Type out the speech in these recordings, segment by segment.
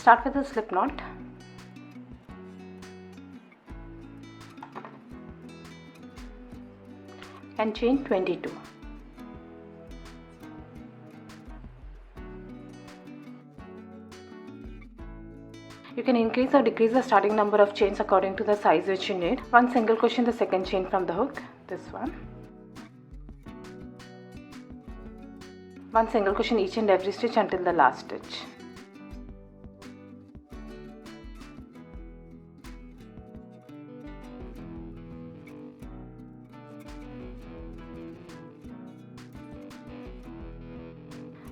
Start with a slip knot. And chain 22. You can increase or decrease the starting number of chains according to the size which you need. One single crochet in the second chain from the hook, this one. One single crochet in each and every stitch until the last stitch.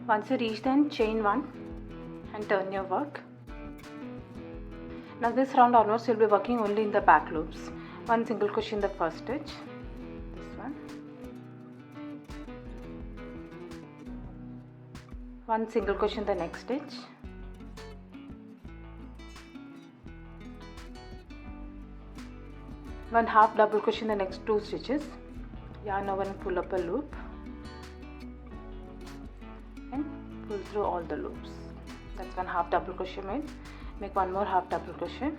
Once you reach the end, chain 1 and turn your work. Now this round onwards you will be working only in the back loops. One single crochet in the first stitch, this one. One single crochet in the next stitch. One half double crochet in the next 2 stitches. Yarn over and pull up a loop. And pull through all the loops. That's one half double crochet made. Make one more half double crochet.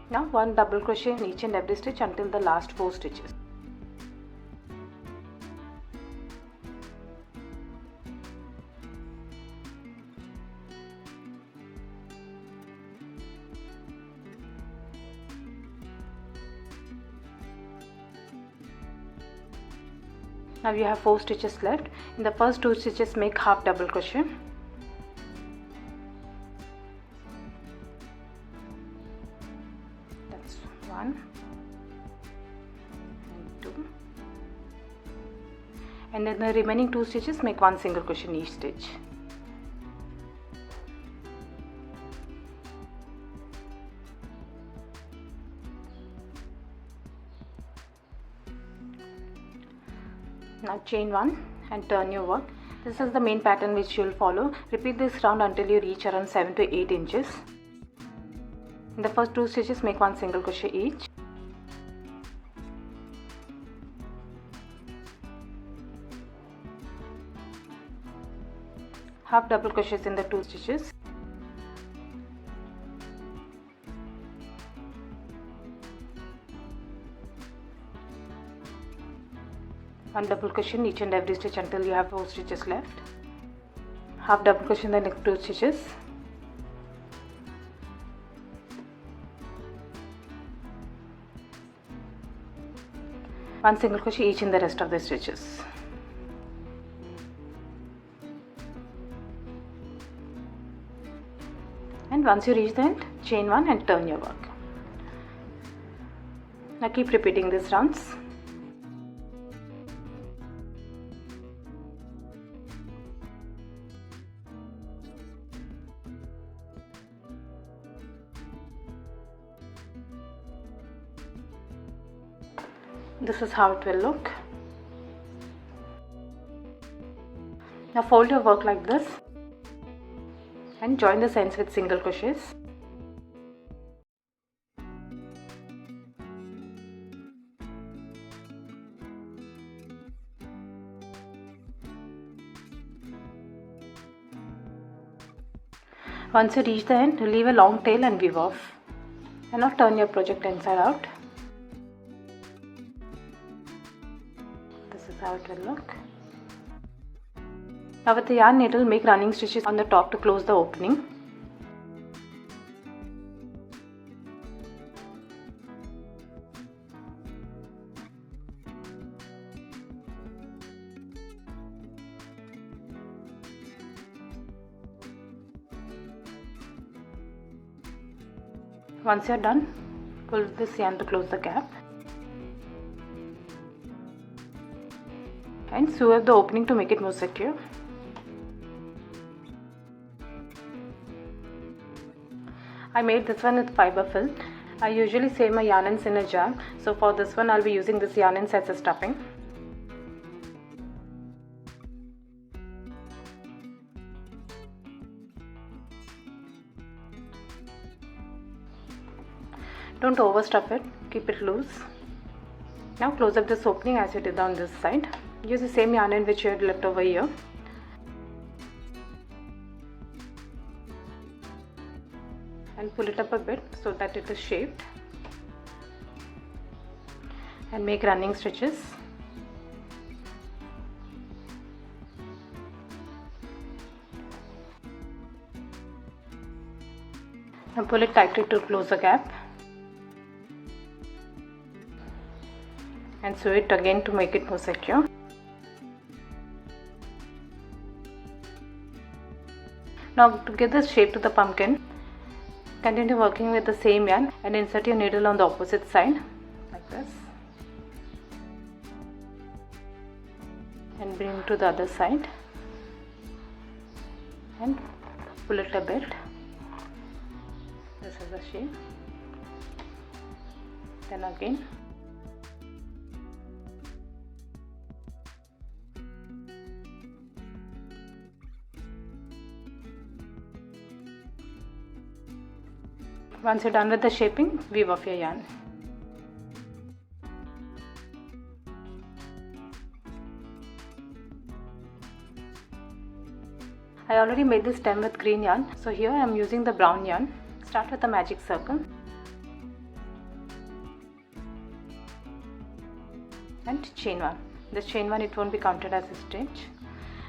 Now one double crochet in each and every stitch until the last 4 stitches. Now you have 4 stitches left. In the first 2 stitches make half double crochet. That's 1 and 2. And then the remaining 2 stitches make one single crochet in each stitch. Now chain 1 and turn your work. This is the main pattern which you will follow. Repeat this round until you reach around 7 to 8 inches. In the first 2 stitches make one single crochet each. Half double crochets in the 2 stitches. One double crochet in each and every stitch until you have 4 stitches left. Half double crochet in the next 2 stitches. One single crochet each in the rest of the stitches. And once you reach the end, chain 1 and turn your work. Now keep repeating these rounds. This is how it will look. Now fold your work like this and join the ends with single crochets. Once you reach the end, leave a long tail and weave off. And now turn your project inside out. This is how it will look. Now with the yarn needle, make running stitches on the top to close the opening. Once you are done, pull this yarn to close the gap. And sew up the opening to make it more secure. I made this one with fiber fill. I usually save my yarn ends in a jar, so for this one I'll be using this yarn ends as a stuffing. Don't overstuff it, keep it loose. Now close up this opening as you did on this side. Use the same yarn end which you had left over here. and pull it up a bit so that it is shaped, and make running stitches. And pull it tightly to close the gap, and sew it again to make it more secure. Now to give the shape to the pumpkin, continue working with the same yarn and insert your needle on the opposite side like this, and bring to the other side and pull it a bit. This is the shape. Then again once you're done with the shaping, weave off your yarn. I already made this stem with green yarn, so here I am using the brown yarn. Start with a magic circle and chain one. This chain one, it won't be counted as a stitch.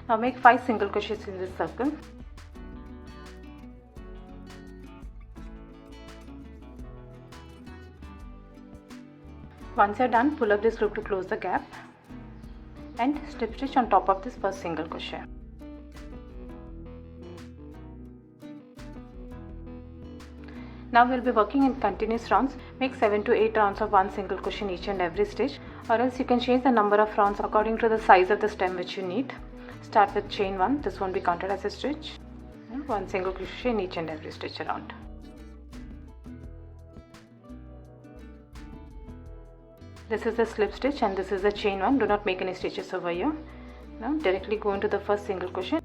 Now make 5 single crochets in this circle. Once you're done, pull up this loop to close the gap and slip stitch on top of this first single crochet. Now we'll be working in continuous rounds. Make 7 to 8 rounds of 1 single crochet in each and every stitch, or else you can change the number of rounds according to the size of the stem which you need. Start with chain 1, this won't be counted as a stitch, and 1 single crochet in each and every stitch around. This is the slip stitch and this is the chain 1. Do not make any stitches over here. Now directly go into the first single crochet.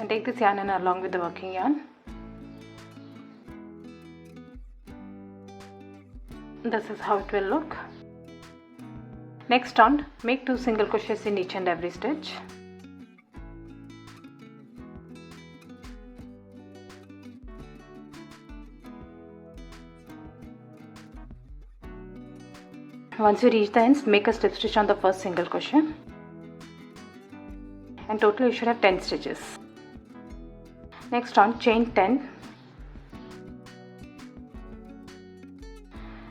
And take this yarn and along with the working yarn. This is how it will look. Next round, make 2 single crochets in each and every stitch. Once you reach the ends, make a slip stitch on the first single crochet, and total you should have 10 stitches. Next round, chain 10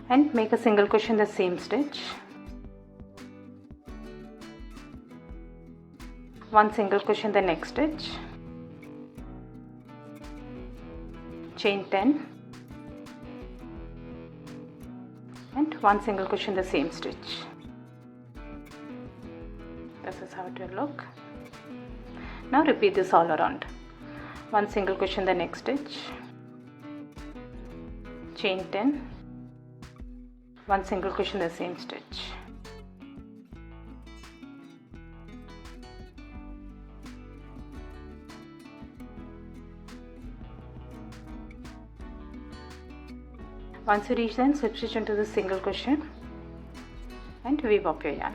and make a single crochet in the same stitch, 1 single crochet in the next stitch, chain 10 and 1 single crochet in the same stitch. This is how it will look. Now repeat this all around. 1 single crochet in the next stitch, chain 10, 1 single crochet in the same stitch. Once you reach the end, slip stitch into the single crochet and weave up your yarn.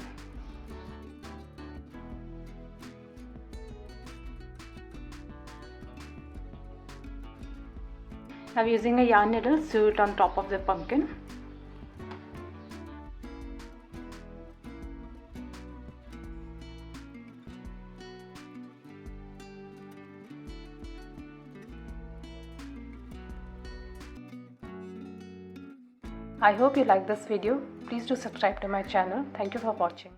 Now using a yarn needle, sew it on top of the pumpkin. I hope you like this video. Please do subscribe to my channel. Thank you for watching.